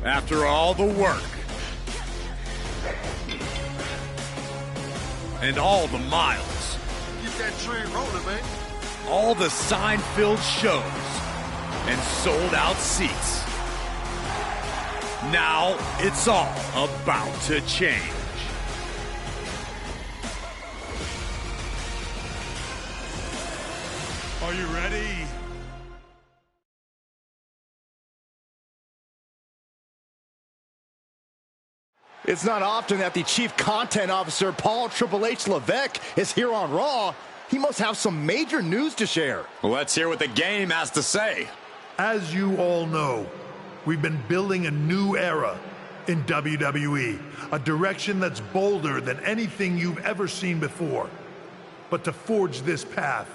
After all the work and all the miles, Get that train rolling, man. all the sign-filled shows and sold-out seats. Now it's all about to change. Are you ready? It's not often that the Chief Content Officer, Paul Triple H Levesque, is here on Raw. He must have some major news to share. Let's hear what the game has to say. As you all know, we've been building a new era in WWE, a direction that's bolder than anything you've ever seen before. But to forge this path,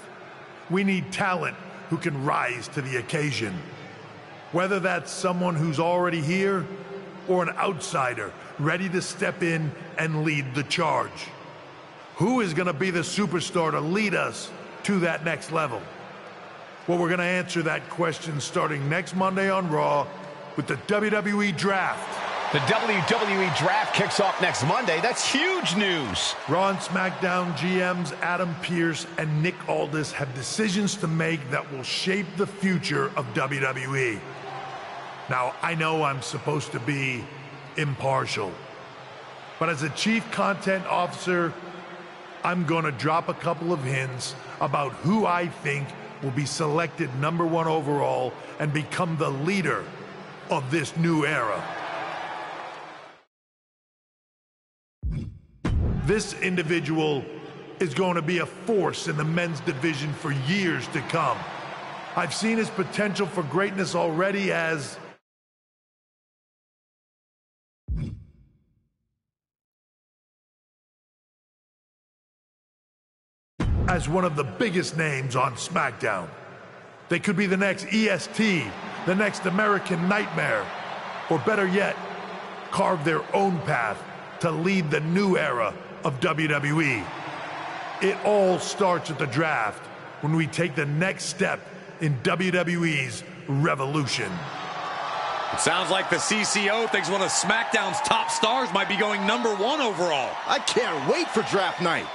we need talent who can rise to the occasion. Whether that's someone who's already here or an outsider ready to step in and lead the charge. Who is going to be the superstar to lead us to that next level? Well, we're going to answer that question starting next Monday on Raw with the WWE Draft. The WWE Draft kicks off next Monday. That's huge news. Raw and SmackDown GMs Adam Pearce and Nick Aldis have decisions to make that will shape the future of WWE. Now, I know I'm supposed to be impartial, but as a Chief Content Officer, I'm going to drop a couple of hints about who I think will be selected #1 overall and become the leader of this new era. This individual is going to be a force in the men's division for years to come. I've seen his potential for greatness already as one of the biggest names on SmackDown. They could be the next EST, the next American Nightmare, or better yet, carve their own path to lead the new era of WWE. It all starts at the draft when we take the next step in WWE's revolution. It sounds like the CCO thinks one of SmackDown's top stars might be going #1 overall. I can't wait for draft night.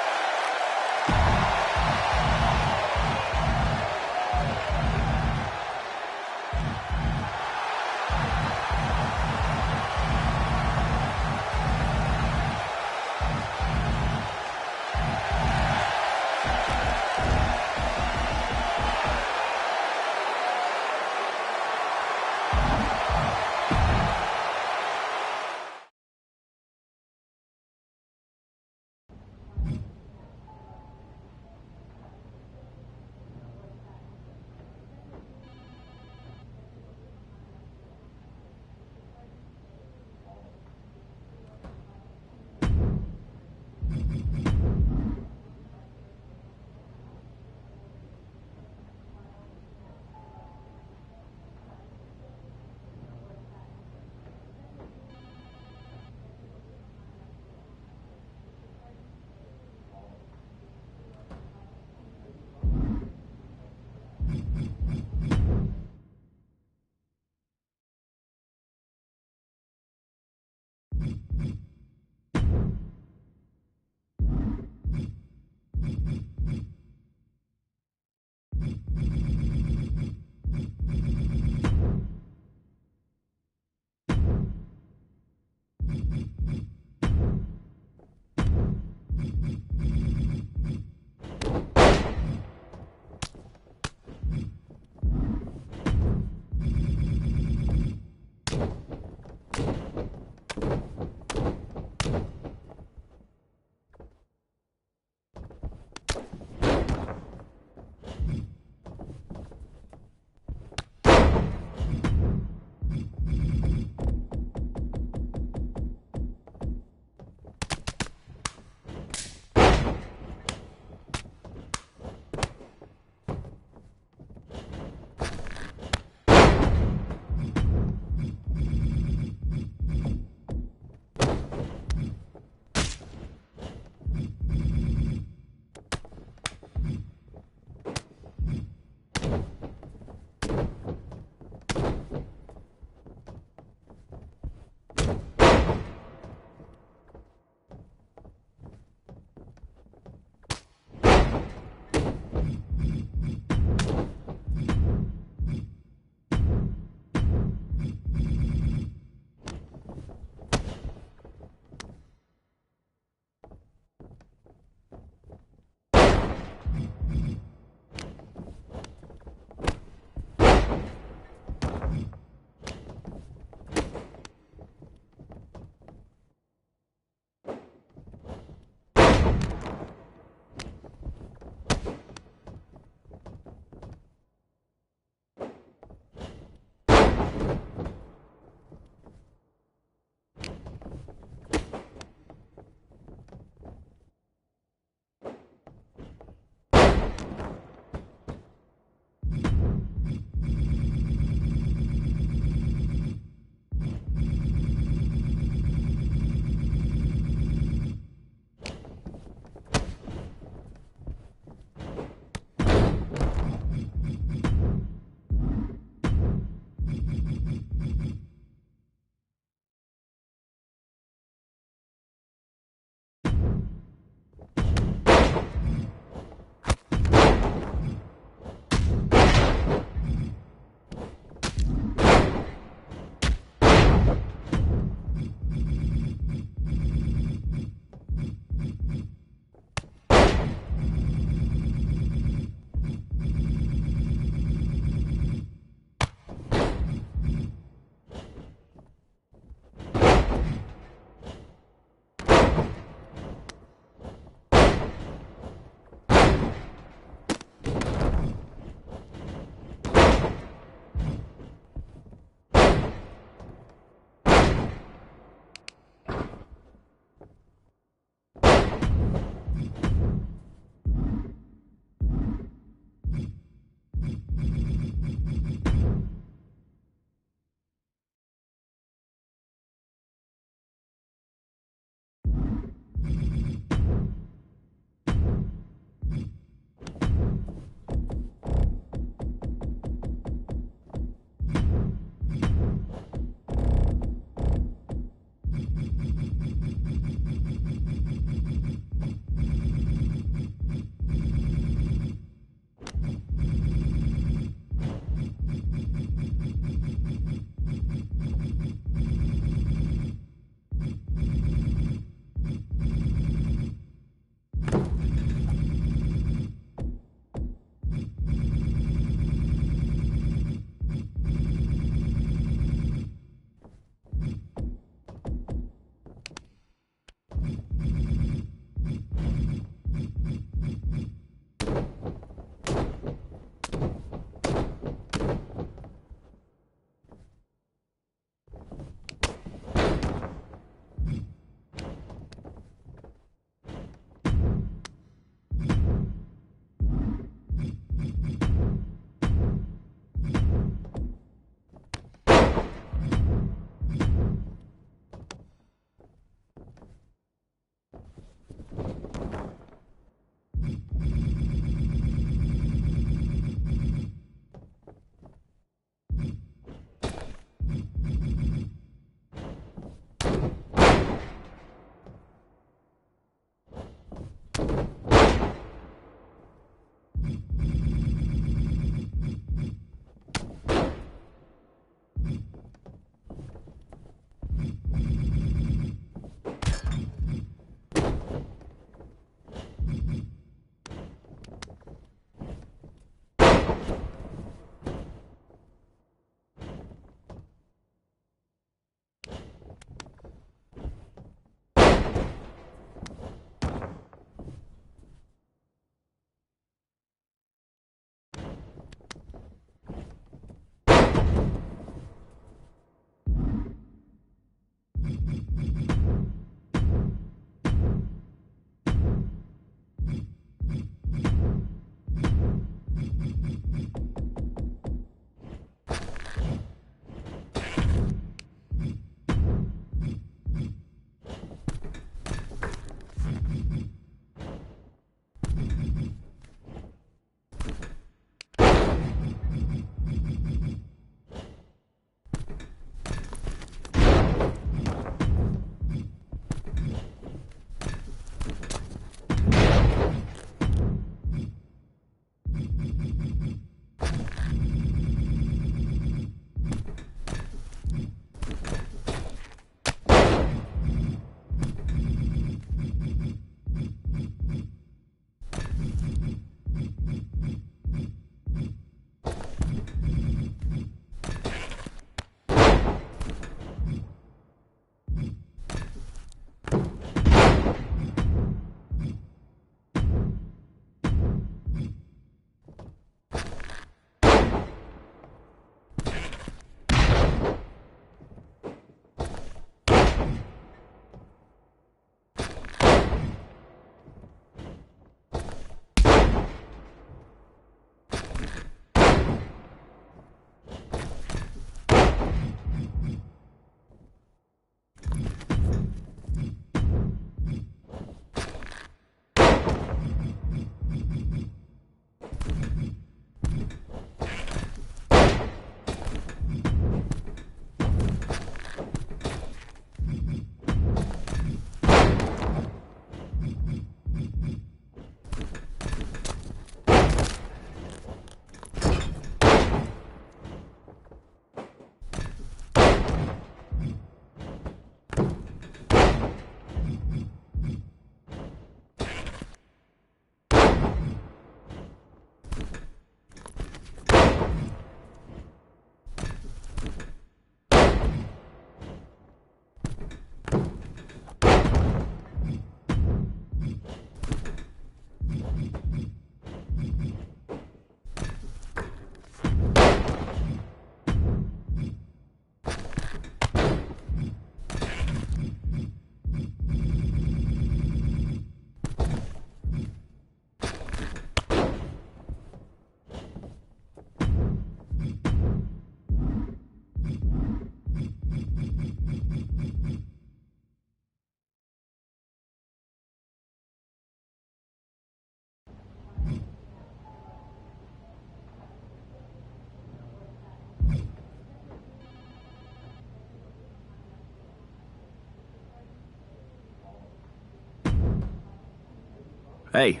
Hey,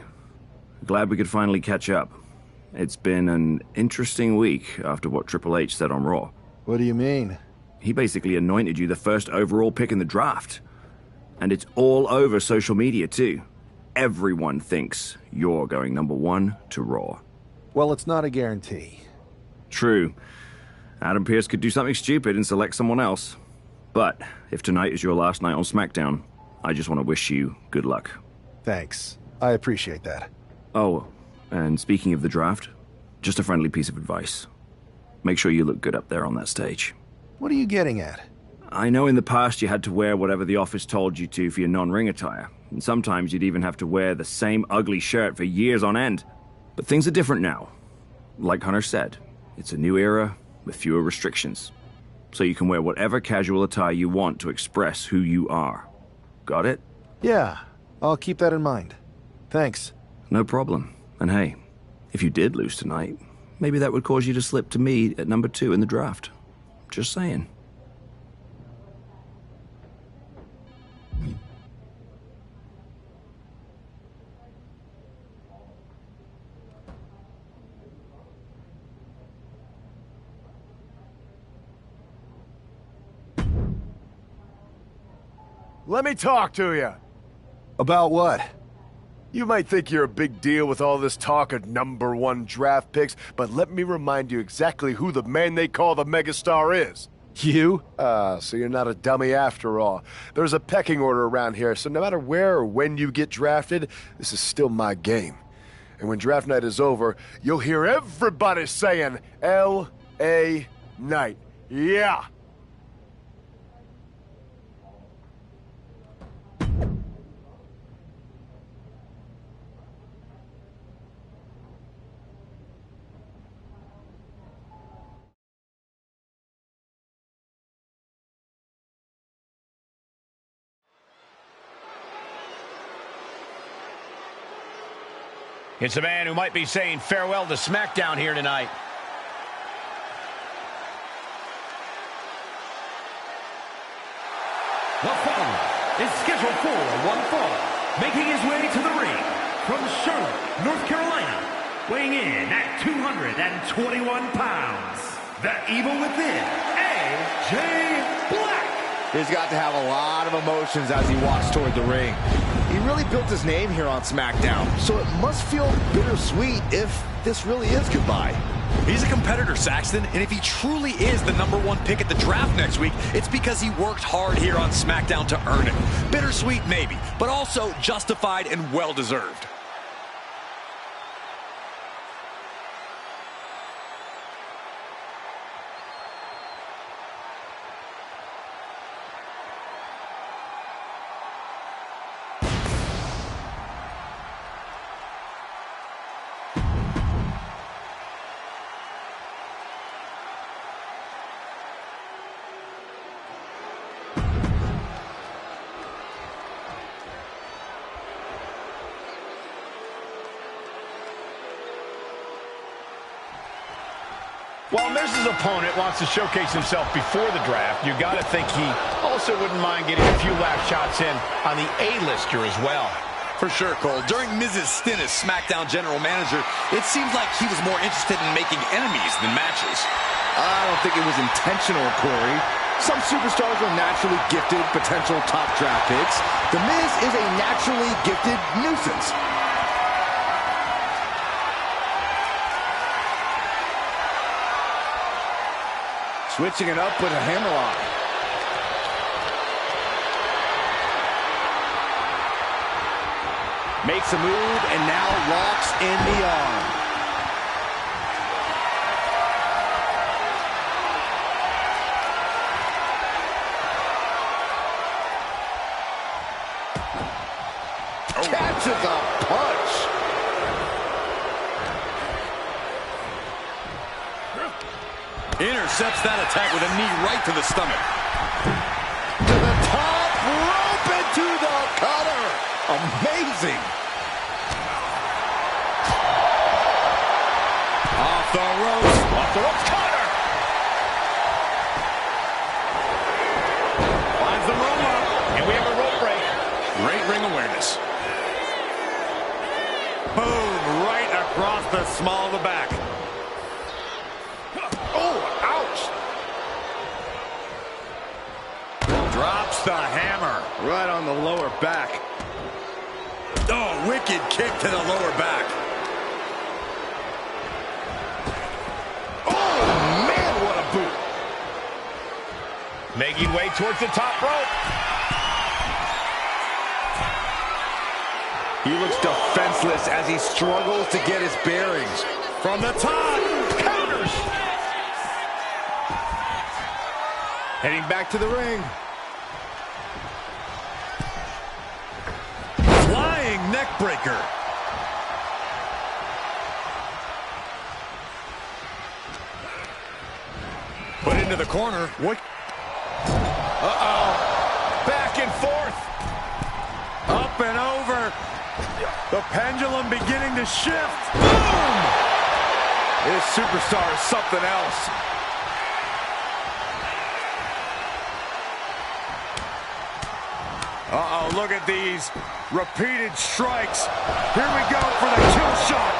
glad we could finally catch up. It's been an interesting week after what Triple H said on Raw. What do you mean? He basically anointed you the first overall pick in the draft. And it's all over social media, too. Everyone thinks you're going #1 to Raw. Well, it's not a guarantee. True. Adam Pearce could do something stupid and select someone else. But if tonight is your last night on SmackDown, I just want to wish you good luck. Thanks. I appreciate that. Oh, and speaking of the draft, just a friendly piece of advice. Make sure you look good up there on that stage. What are you getting at? I know in the past you had to wear whatever the office told you to for your non-ring attire, and sometimes you'd even have to wear the same ugly shirt for years on end. But things are different now. Like Hunter said, it's a new era with fewer restrictions. So you can wear whatever casual attire you want to express who you are. Got it? Yeah, I'll keep that in mind. Thanks. No problem. And hey, if you did lose tonight, maybe that would cause you to slip to me at #2 in the draft. Just saying. Let me talk to you. About what? You might think you're a big deal with all this talk of #1 draft picks, but let me remind you exactly who the man they call the megastar is. You? So you're not a dummy after all. There's a pecking order around here, so no matter where or when you get drafted, this is still my game. And when draft night is over, you'll hear everybody saying, L.A. Knight. Yeah! It's a man who might be saying farewell to SmackDown here tonight. The following is scheduled for one fall, making his way to the ring from Charlotte, North Carolina, weighing in at 221 pounds, the Evil Within, AJ Black. He's got to have a lot of emotions as he walks toward the ring. He really built his name here on SmackDown, so it must feel bittersweet if this really is goodbye. He's a competitor, Saxton, and if he truly is the #1 pick at the draft next week, it's because he worked hard here on SmackDown to earn it. Bittersweet, maybe, but also justified and well-deserved. While Miz's opponent wants to showcase himself before the draft, you got to think he also wouldn't mind getting a few last shots in on the A-lister as well. For sure, Cole. During Miz's stint as SmackDown general manager, it seems like he was more interested in making enemies than matches. I don't think it was intentional, Corey. Some superstars are naturally gifted potential top draft picks. The Miz is a naturally gifted nuisance. Switching it up with a hammerlock. Makes a move and now locks in the arm. Catches a punch. Intercepts that attack with a knee right to the stomach. To the top rope and to the cutter. Amazing. Off the ropes. Off the ropes, cutter! Finds the roll up. And we have a rope break. Great ring awareness. across the small of the back. Oh, ouch. Drops the hammer. Right on the lower back. Oh, wicked kick to the lower back. Oh, man, what a boot. Making way towards the top rope. He looks defenseless as he struggles to get his bearings. From the top. Counters. Heading back to the ring. Flying neck breaker. Put into the corner. What? Uh-oh. Back and forth. Up and over. The pendulum beginning to shift. Boom! This superstar is something else. Uh-oh, look at these repeated strikes. Here we go for the kill shot.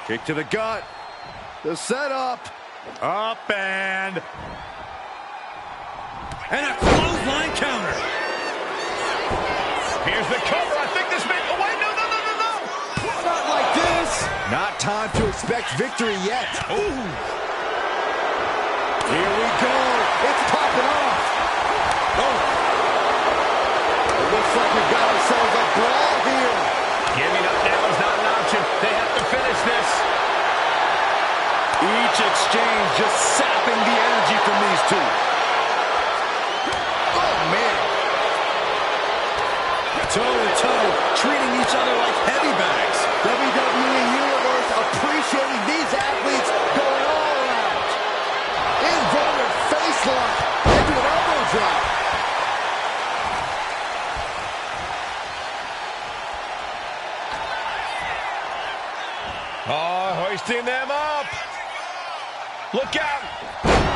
Kick to the gut. The setup. Up and a clothesline counter. Here's the cover. I think this may... Oh, wait, no. Not like this. Not time to expect victory yet. Ooh. Here we go. It's popping off. Oh. It looks like we've got ourselves a brawl here. Giving up now is not an option. They have to finish this. Each exchange just sapping the energy from these two. Oh, man. Toe-to-toe, treating each other like heavy bags. WWE Universe appreciating these athletes going all out. Inverted face lock into an elbow drop. Oh, hoisting them up. Look out.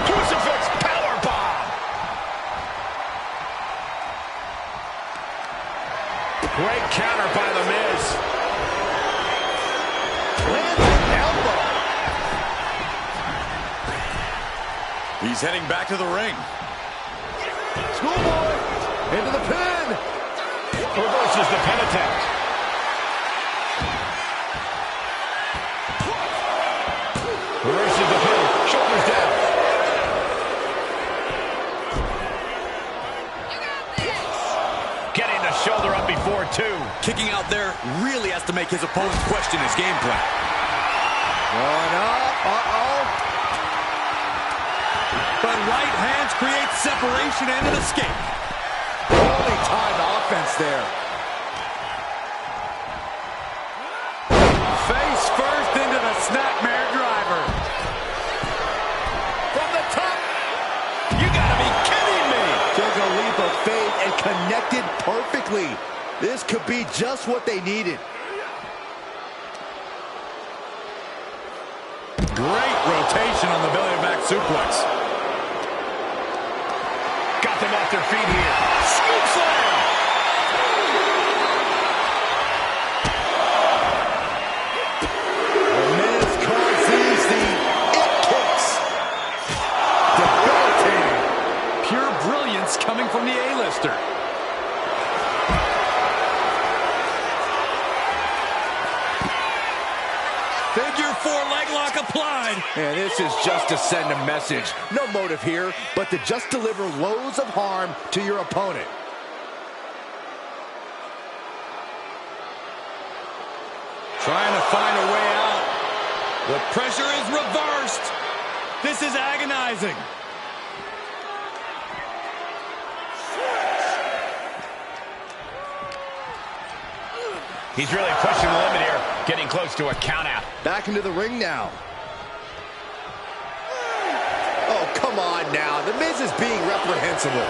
Crucifix powerbomb. Great counter by The Miz. Landing elbow. He's heading back to the ring. Schoolboy into the pin. Reverses the pin attempt. Reverses the pin. Shoulders down. Getting the shoulder up before two. Kicking out there really has to make his opponents question his game plan. Going up. Uh-oh. But right hands create separation and an escape. Holy timed offense there. Face first into the snapmare driver. From the top. You gotta be kidding me. Took a leap of faith and connected perfectly. This could be just what they needed. Great rotation on the belly back suplex. Got them off their feet here. Scoop slam. The Miz calls these the it kicks. Debilitating. Pure brilliance coming from the A-lister. Figure four leg lock applied. And this is just to send a message. No motive here, but to just deliver loads of harm to your opponent. Trying to find a way out. The pressure is reversed. This is agonizing. He's really pushing the limit here. Getting close to a count out. Back into the ring now. Oh, come on now. The Miz is being reprehensible.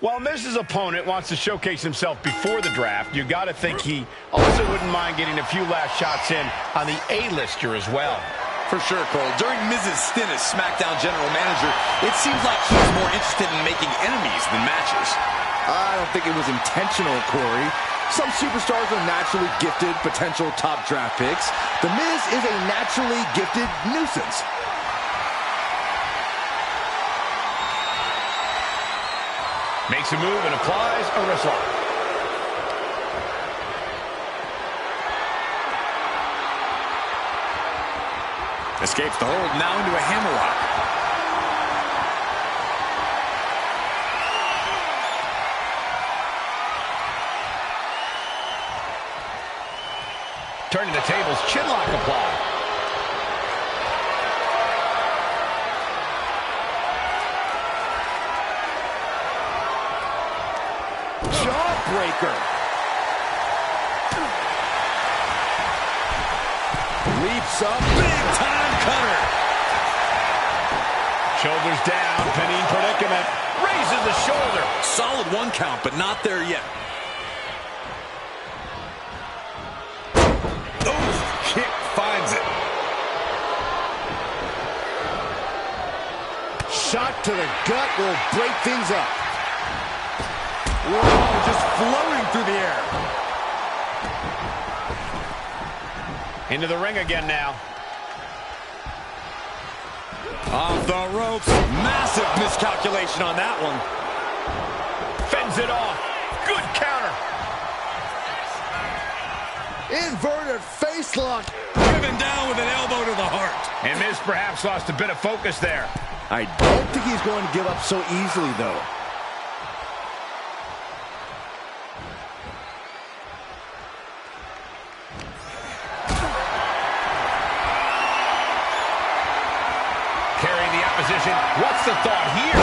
While Miz's opponent wants to showcase himself before the draft, you got to think he also wouldn't mind getting a few last shots in on the A-lister as well. For sure, Cole. During Miz's stint as SmackDown General Manager, it seems like he was more interested in making enemies than matches. I don't think it was intentional, Corey. Some superstars are naturally gifted potential top draft picks. The Miz is a naturally gifted nuisance. Makes a move and applies a wrist lock. Escapes the hold, now into a hammerlock. Turning the tables, chinlock applied. Jawbreaker. Leaps up. Big time cutter. Shoulders down, pinning predicament. Raises the shoulder. Solid one count, but not there yet. Oh, kick finds it. Shot to the gut will break things up. Whoa, just floating through the air. Into the ring again now. Off the ropes. Massive miscalculation on that one. Fends it off. Good counter. Inverted face lock. Driven down with an elbow to the heart. And Miz perhaps lost a bit of focus there. I don't think he's going to give up so easily, though. Carrying the opposition. What's the thought here?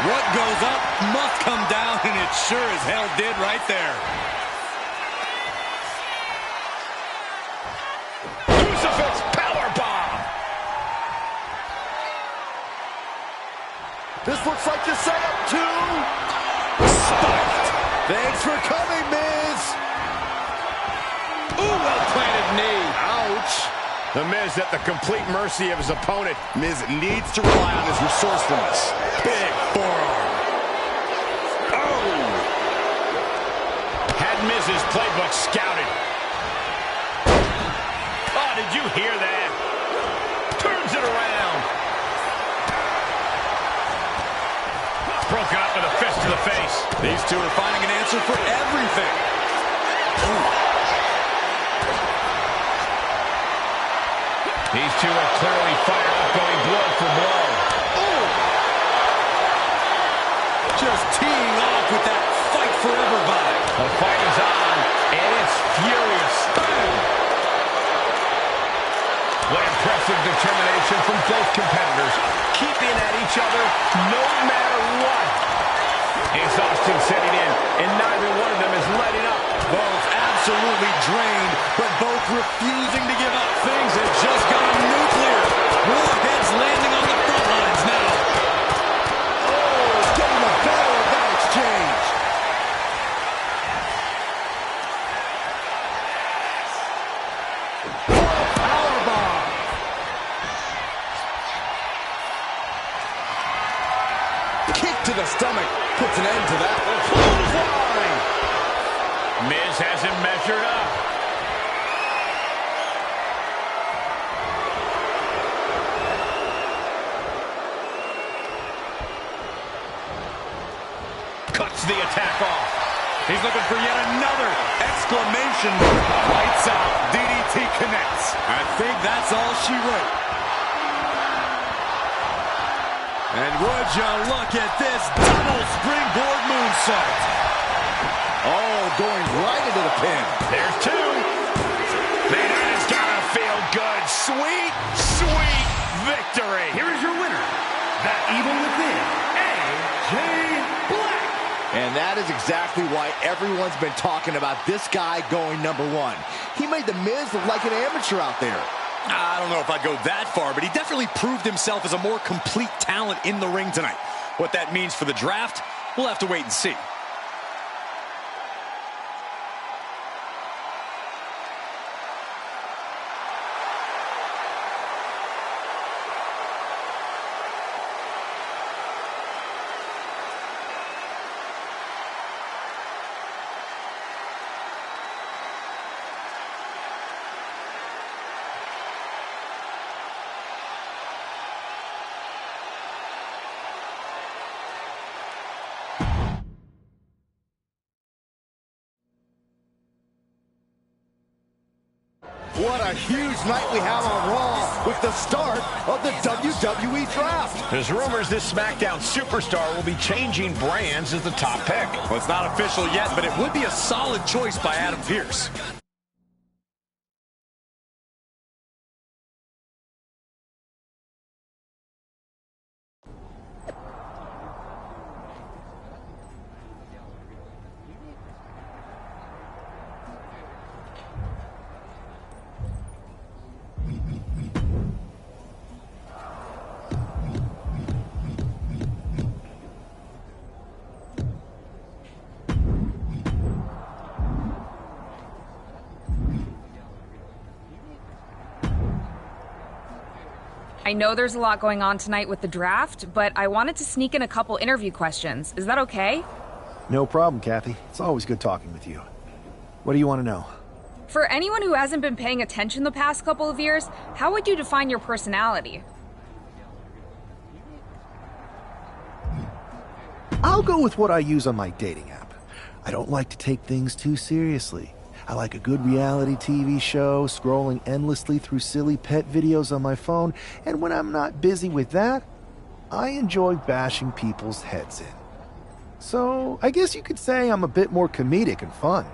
What goes up must come down, and it sure as hell did right there. Crucifix powerbomb. This looks like the setup to... Spiked. Thanks for coming, Miz. Ooh, well-planted knee. Ouch. The Miz at the complete mercy of his opponent. Miz needs to rely on his resourcefulness. Big forearm. Oh! Had Miz's playbook scouted. Oh, did you hear that? Turns it around. Broken up with a fist to the face. These two are finding an answer for everything. Ooh. These two are clearly fired up, going blow for blow. Ooh. Just teeing off with that fight forever vibe. The fight is on, and it's furious. What impressive determination from both competitors, keeping at each other no matter what. Exhaustion setting in, and neither one of them is letting up. Both absolutely drained, but both refusing to give up. Things have just gone nuclear. Warheads landing on the front lines now. Oh, getting the better of that exchange. Powerbomb. Kick to the stomach puts an end to that. Clothesline. Miz has him measured up. Cuts the attack off. He's looking for yet another exclamation mark. Lights out. DDT connects. I think that's all she wrote. And would you look at this double springboard moonsault. Oh, going right into the pin. There's two. Man, that has gotta feel good. Sweet, sweet victory. Here is your winner, the Evil Within, AJ Black. And that is exactly why everyone's been talking about this guy going #1. He made The Miz look like an amateur out there. I don't know if I'd go that far, but he definitely proved himself as a more complete talent in the ring tonight. What that means for the draft, we'll have to wait and see. a huge night we have on Raw with the start of the WWE Draft. There's rumors this SmackDown superstar will be changing brands as the top pick. Well, it's not official yet, but it would be a solid choice by Adam Pearce. I know there's a lot going on tonight with the draft, but I wanted to sneak in a couple interview questions. Is that okay? No problem, Kathy. It's always good talking with you. What do you want to know? For anyone who hasn't been paying attention the past couple of years, how would you define your personality? I'll go with what I use on my dating app. I don't like to take things too seriously. I like a good reality TV show, scrolling endlessly through silly pet videos on my phone, and when I'm not busy with that, I enjoy bashing people's heads in. So, I guess you could say I'm a bit more comedic and fun.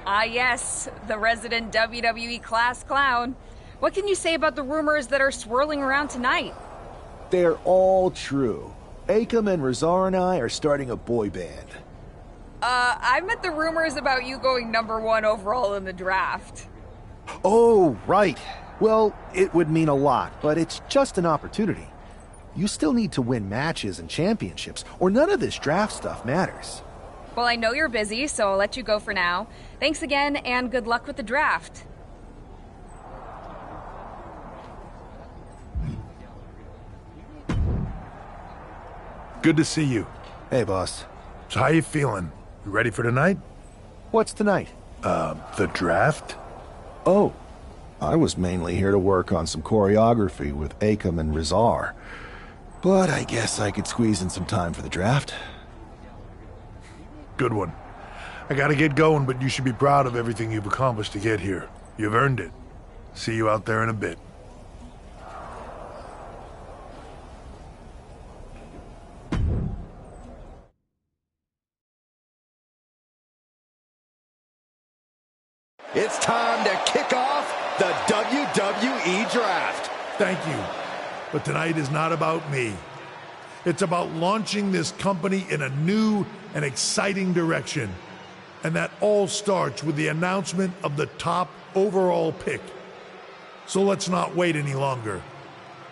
Ah yes, the resident WWE class clown. What can you say about the rumors that are swirling around tonight? They're all true. Akam and Razar and I are starting a boy band. I meant the rumors about you going #1 overall in the draft. Oh, right. Well, it would mean a lot, but it's just an opportunity. You still need to win matches and championships, or none of this draft stuff matters. Well, I know you're busy, so I'll let you go for now. Thanks again, and good luck with the draft. Good to see you. Hey, boss. So how you feeling? You ready for tonight? What's tonight? The draft? Oh, I was mainly here to work on some choreography with Akam and Razar. But I guess I could squeeze in some time for the draft. Good one. I gotta get going, but you should be proud of everything you've accomplished to get here. You've earned it. See you out there in a bit. It's time to kick off the WWE Draft. Thank you. But tonight is not about me. It's about launching this company in a new and exciting direction. And that all starts with the announcement of the top overall pick. So let's not wait any longer.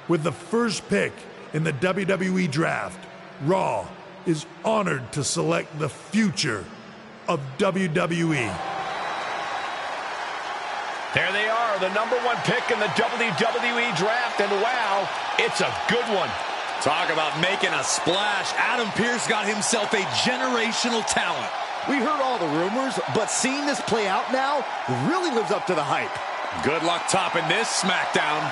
With the first pick in the WWE Draft, Raw is honored to select the future of WWE. There they are, the #1 pick in the WWE Draft, and wow, it's a good one. Talk about making a splash. Adam Pearce got himself a generational talent. We heard all the rumors, but seeing this play out now really lives up to the hype. Good luck topping this SmackDown.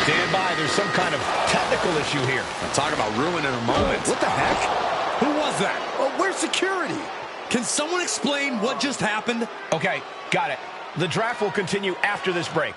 Stand by, there's some kind of technical issue here. Talk about ruining a moment. What the heck? Who was that? Oh, where's security? Can someone explain what just happened? Okay, got it. The draft will continue after this break.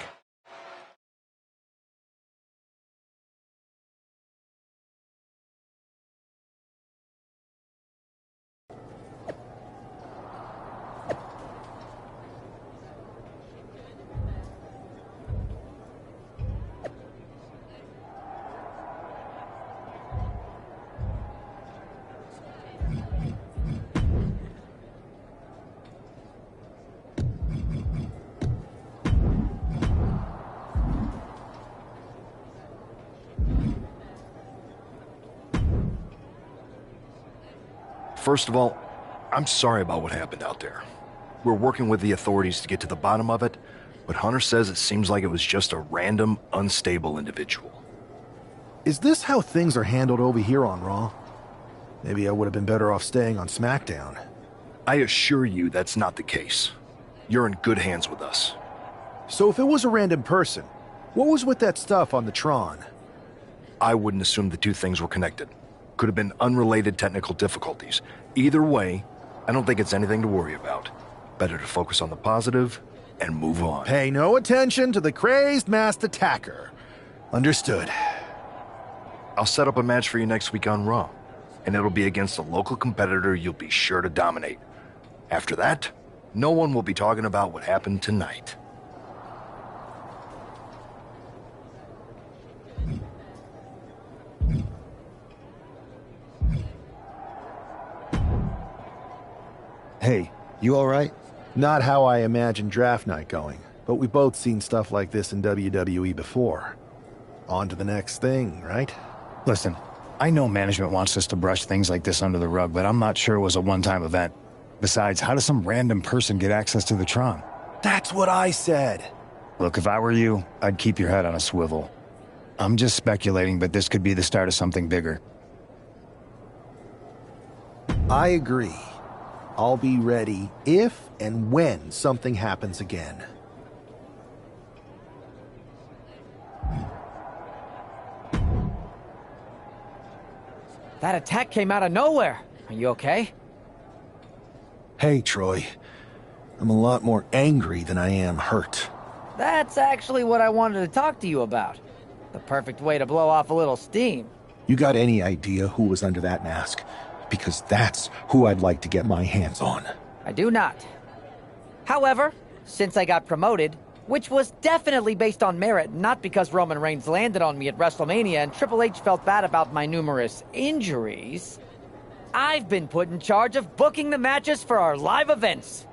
First of all, I'm sorry about what happened out there. We're working with the authorities to get to the bottom of it, but Hunter says it seems like it was just a random, unstable individual. Is this how things are handled over here on Raw? Maybe I would have been better off staying on SmackDown. I assure you that's not the case. You're in good hands with us. So if it was a random person, what was with that stuff on the Tron? I wouldn't assume the two things were connected. Could have been unrelated technical difficulties. Either way, I don't think it's anything to worry about. Better to focus on the positive and move on. Pay no attention to the crazed masked attacker. Understood. I'll set up a match for you next week on Raw, and it'll be against a local competitor you'll be sure to dominate. After that, no one will be talking about what happened tonight. Hey, you alright? Not how I imagined draft night going, but we've both seen stuff like this in WWE before. On to the next thing, right? Listen, I know management wants us to brush things like this under the rug, but I'm not sure it was a one-time event. Besides, how does some random person get access to the Tron? That's what I said. Look, if I were you, I'd keep your head on a swivel. I'm just speculating, but this could be the start of something bigger. I agree. I'll be ready if and when something happens again. That attack came out of nowhere. Are you okay? Hey, Troy. I'm a lot more angry than I am hurt. That's actually what I wanted to talk to you about. The perfect way to blow off a little steam. You got any idea who was under that mask? Because that's who I'd like to get my hands on. I do not. However, since I got promoted, which was definitely based on merit, not because Roman Reigns landed on me at WrestleMania and Triple H felt bad about my numerous injuries, I've been put in charge of booking the matches for our live events.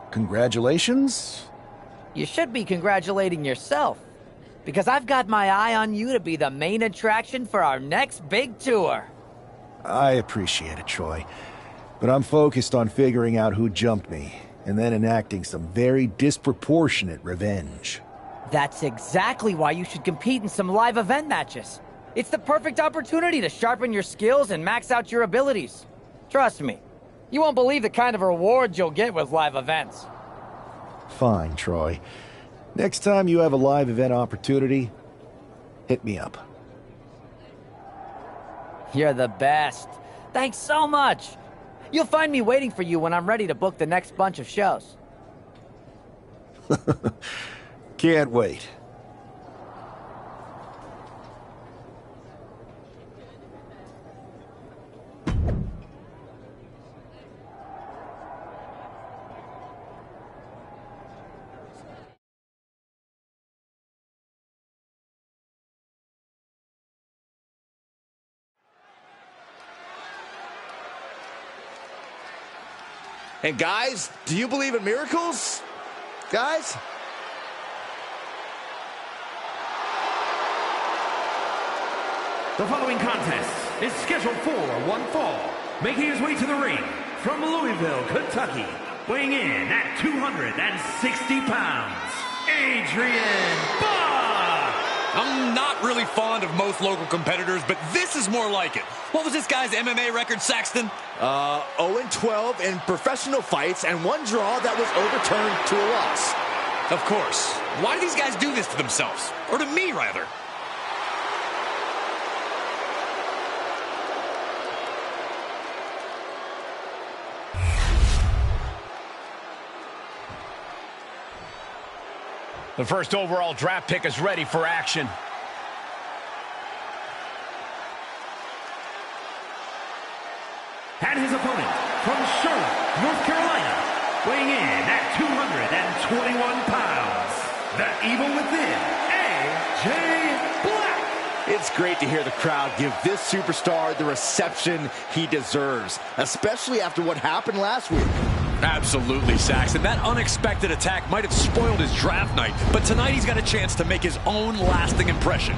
Congratulations? You should be congratulating yourself, because I've got my eye on you to be the main attraction for our next big tour. I appreciate it, Troy. But I'm focused on figuring out who jumped me, and then enacting some very disproportionate revenge. That's exactly why you should compete in some live event matches. It's the perfect opportunity to sharpen your skills and max out your abilities. Trust me, you won't believe the kind of rewards you'll get with live events. Fine, Troy. Next time you have a live event opportunity, hit me up. You're the best. Thanks so much. You'll find me waiting for you when I'm ready to book the next bunch of shows. Can't wait. And guys, do you believe in miracles? Guys? The following contest is scheduled for one fall. Making his way to the ring from Louisville, Kentucky, weighing in at 260 pounds, Adrian Bach! I'm not really fond of most local competitors, but this is more like it. What was this guy's MMA record, Saxton? 0-12 in professional fights and one draw that was overturned to a loss. Of course. Why do these guys do this to themselves? Or to me, rather? The first overall draft pick is ready for action. And his opponent from Charlotte, North Carolina, weighing in at 221 pounds, the Evil Within, AJ Black. It's great to hear the crowd give this superstar the reception he deserves, especially after what happened last week. Absolutely, Saxton. That unexpected attack might have spoiled his draft night, but tonight he's got a chance to make his own lasting impression.